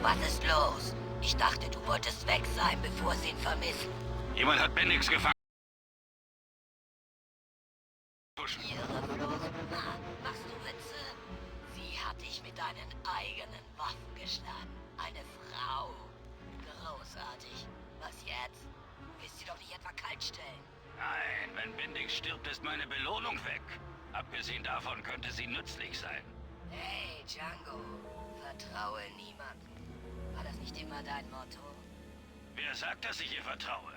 Was ist los? Ich dachte, du wolltest weg sein, bevor sie ihn vermissen. Jemand hat Bendix gefangen. Ihre Flucht? Na, machst du Witze? Sie hat dich mit deinen eigenen Waffen geschlagen. Eine Frau. Großartig. Was jetzt? Du willst sie doch nicht etwa kaltstellen. Nein, wenn Bendix stirbt, ist meine Belohnung weg. Abgesehen davon könnte sie nützlich sein. Hey, Django. Vertraue niemandem. War das nicht immer dein Motto? Wer sagt, dass ich ihr vertraue?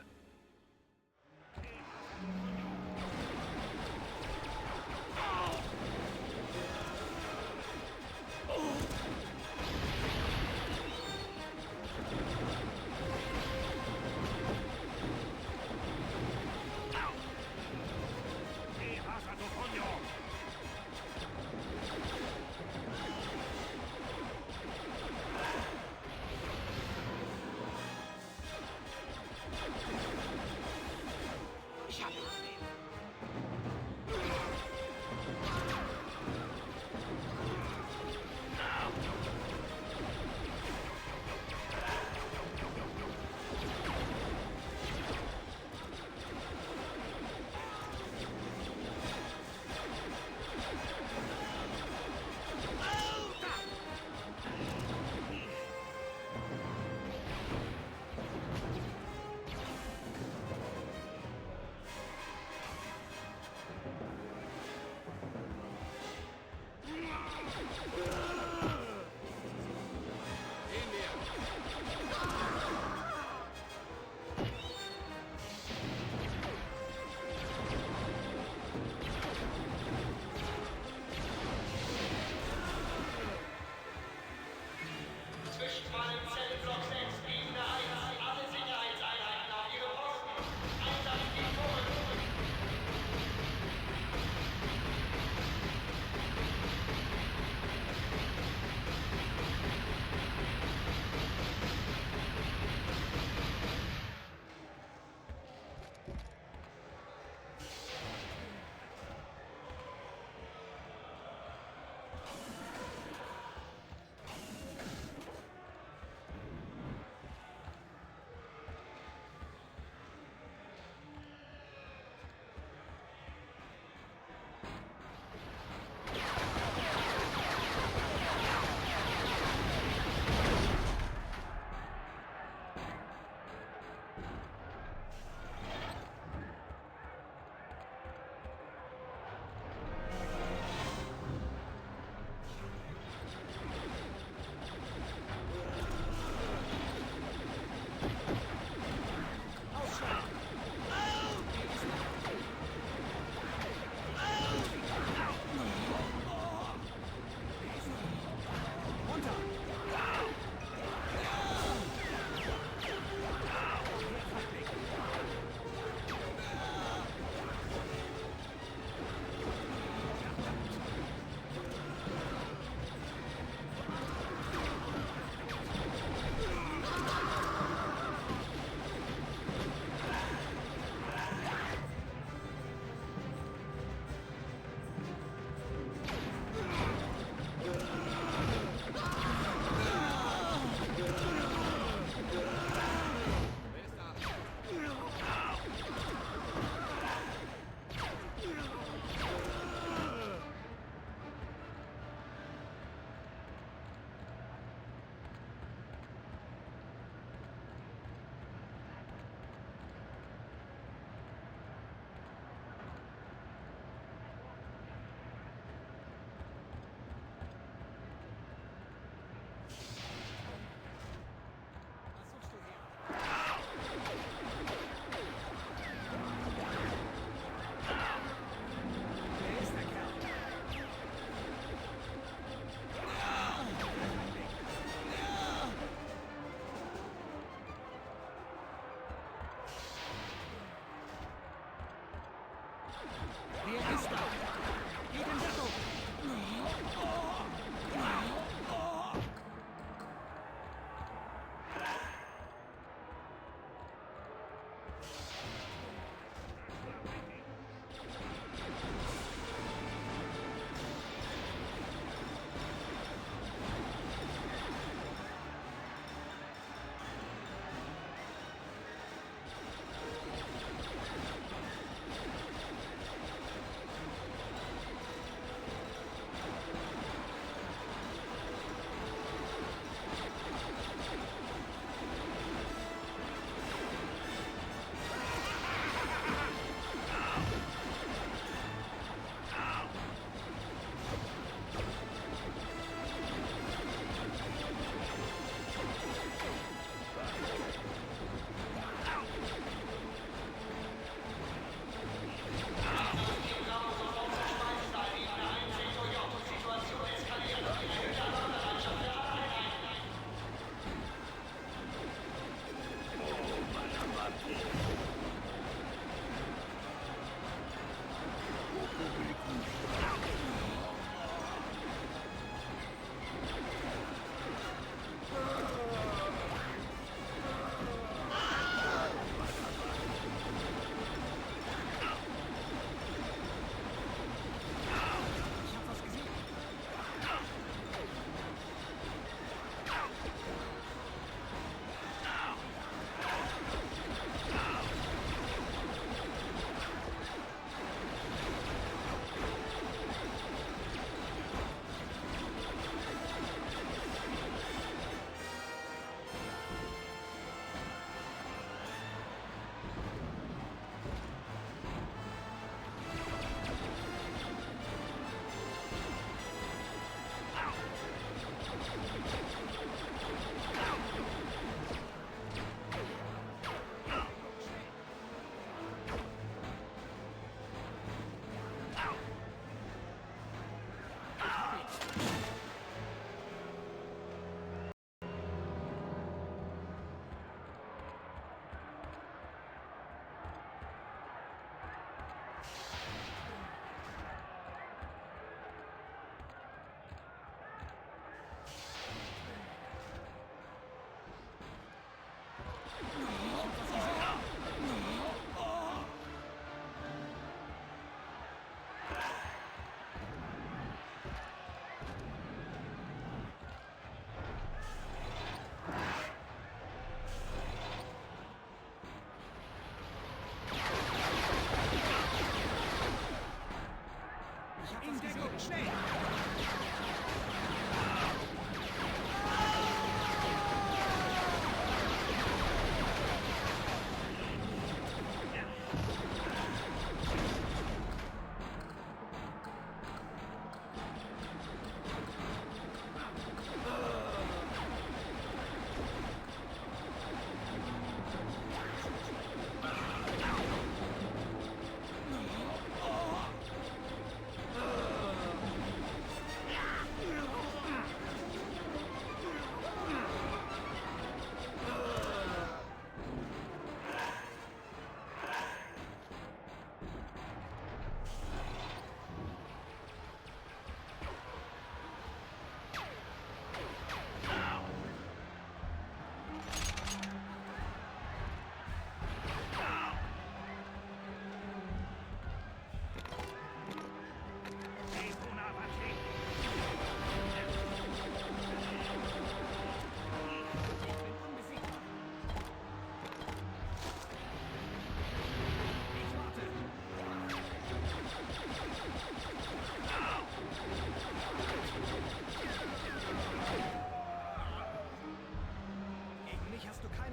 In Deckung, schnell!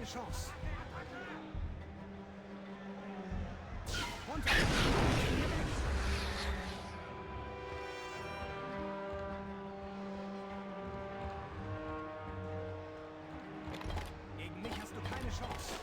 Chance. Runter! Gegen mich hast du keine Chance.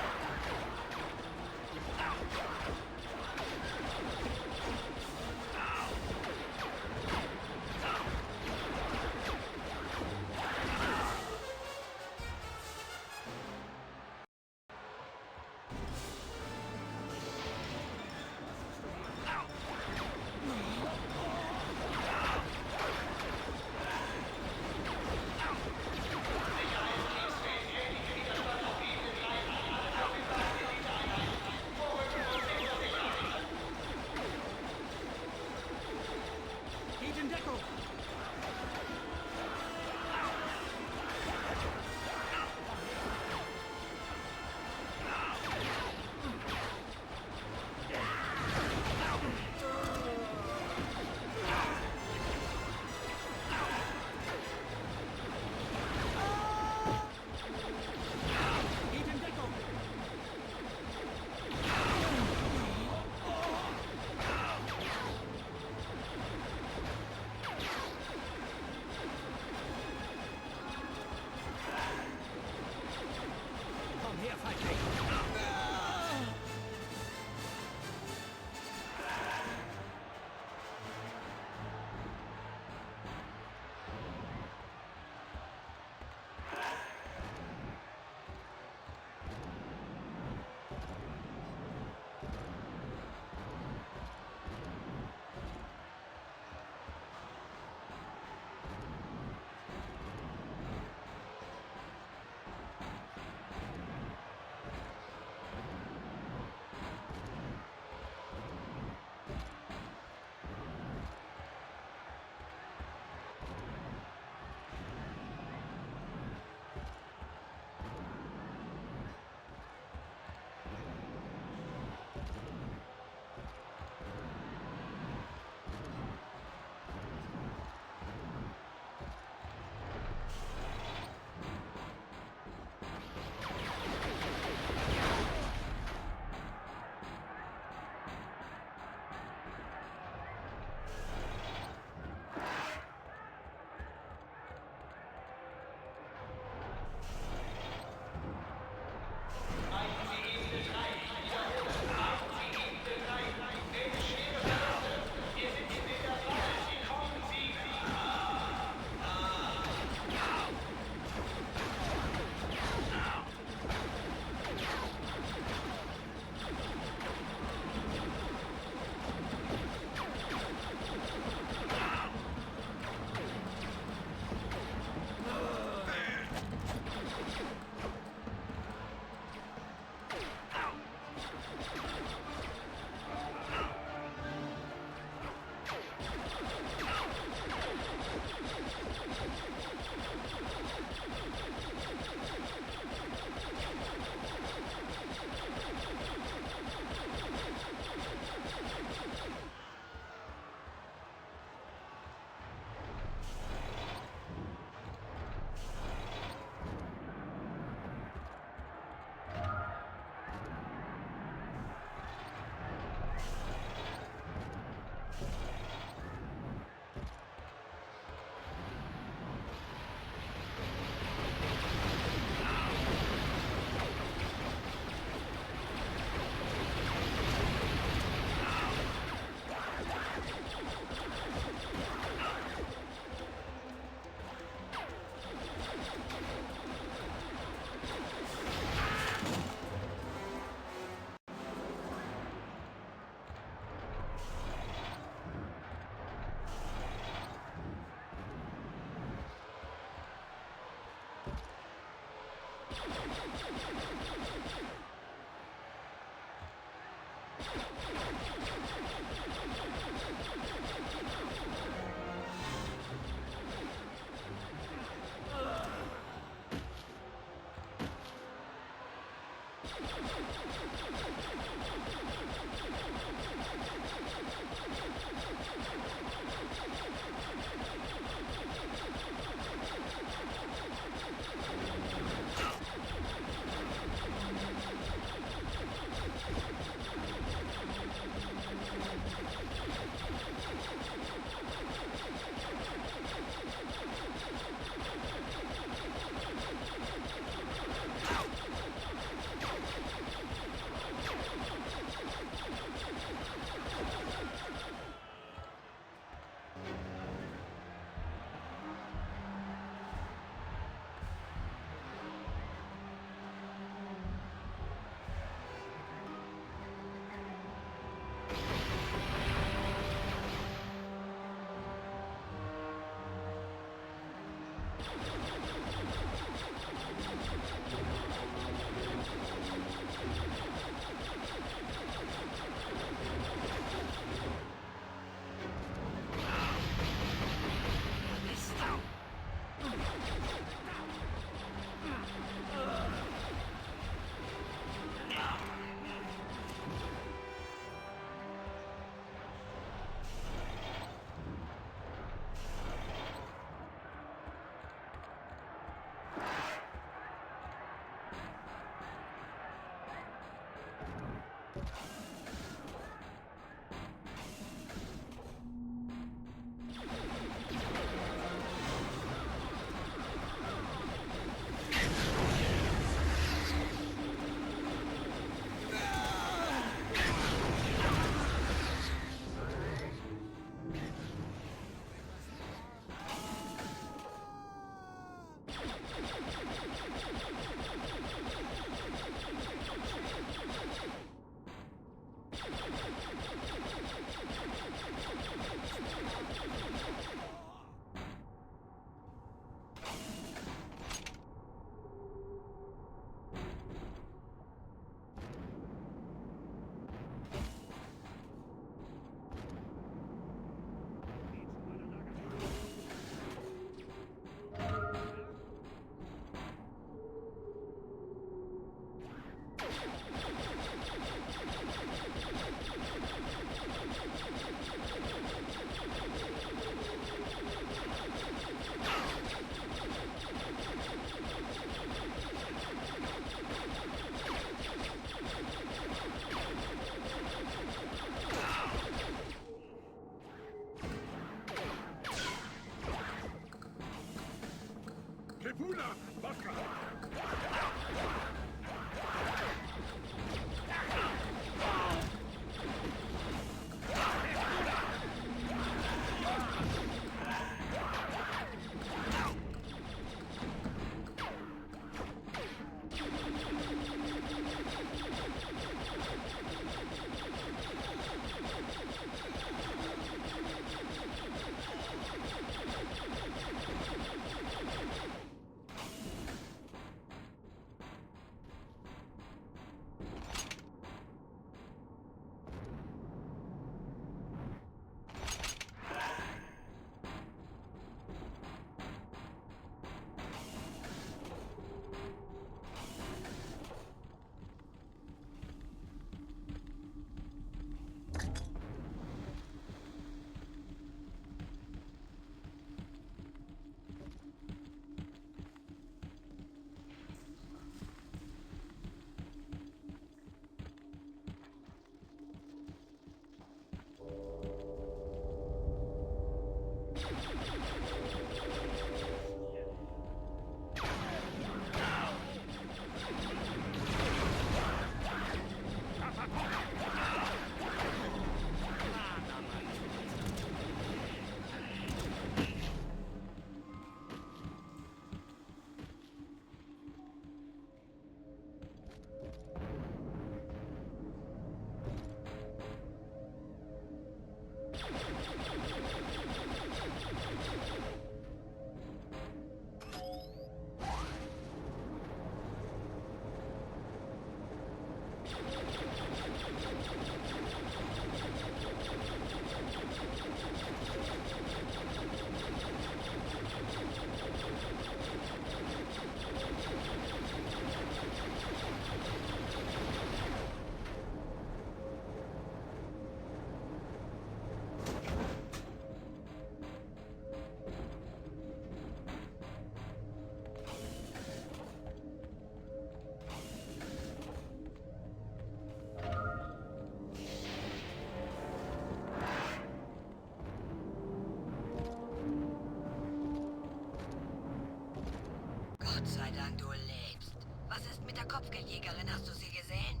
Gott sei Dank, du lebst. Was ist mit der Kopfgeldjägerin? Hast du sie gesehen?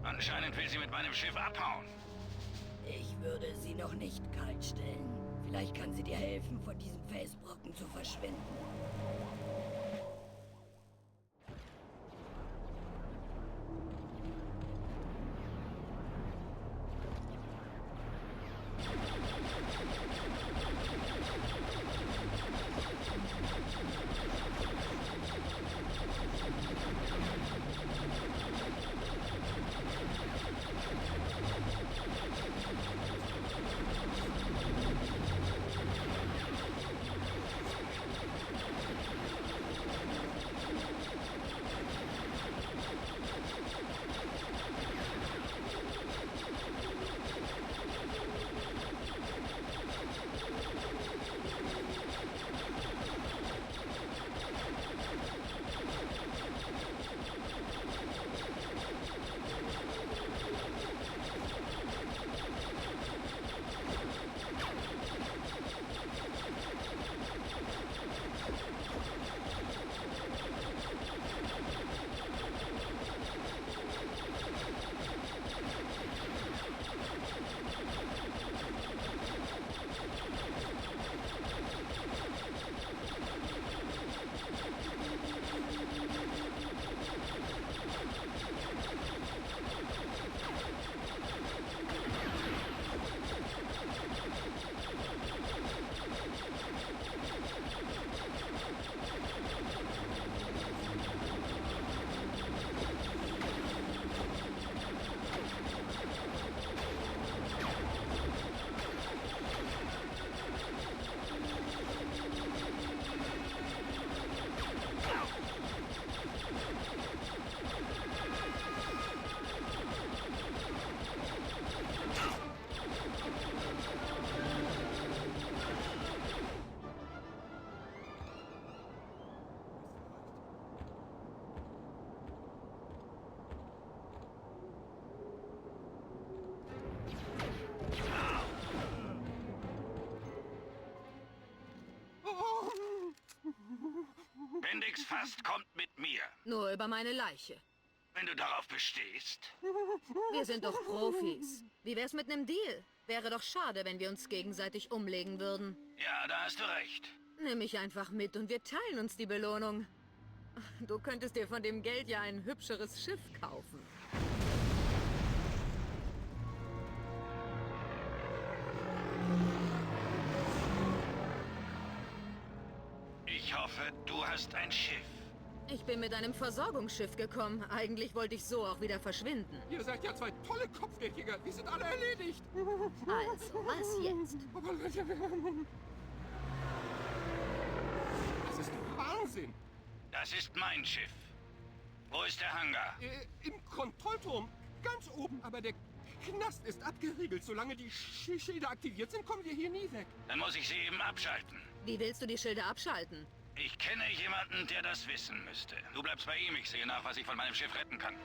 Anscheinend will sie mit meinem Schiff abhauen. Ich würde sie noch nicht kaltstellen. Vielleicht kann sie dir helfen, von diesem Felsbrocken zu verschwinden. Bendix Fast kommt mit mir. Nur über meine Leiche. Wenn du darauf bestehst. Wir sind doch Profis. Wie wär's mit nem Deal? Wäre doch schade, wenn wir uns gegenseitig umlegen würden. Ja, da hast du recht. Nimm mich einfach mit und wir teilen uns die Belohnung. Du könntest dir von dem Geld ja ein hübscheres Schiff kaufen. Ich hoffe, du hast ein Schiff. Ich bin mit einem Versorgungsschiff gekommen. Eigentlich wollte ich so auch wieder verschwinden. Ihr seid ja zwei tolle Kopfgeldjäger. Wir sind alle erledigt. Also, was jetzt? Das ist Wahnsinn. Das ist mein Schiff. Wo ist der Hangar? Im Kontrollturm. Ganz oben. Aber der Knast ist abgeriegelt. Solange die Schilder aktiviert sind, kommen wir hier nie weg. Dann muss ich sie eben abschalten. Wie willst du die Schilder abschalten? Ich kenne jemanden, der das wissen müsste. Du bleibst bei ihm, ich sehe nach, was ich von meinem Schiff retten kann.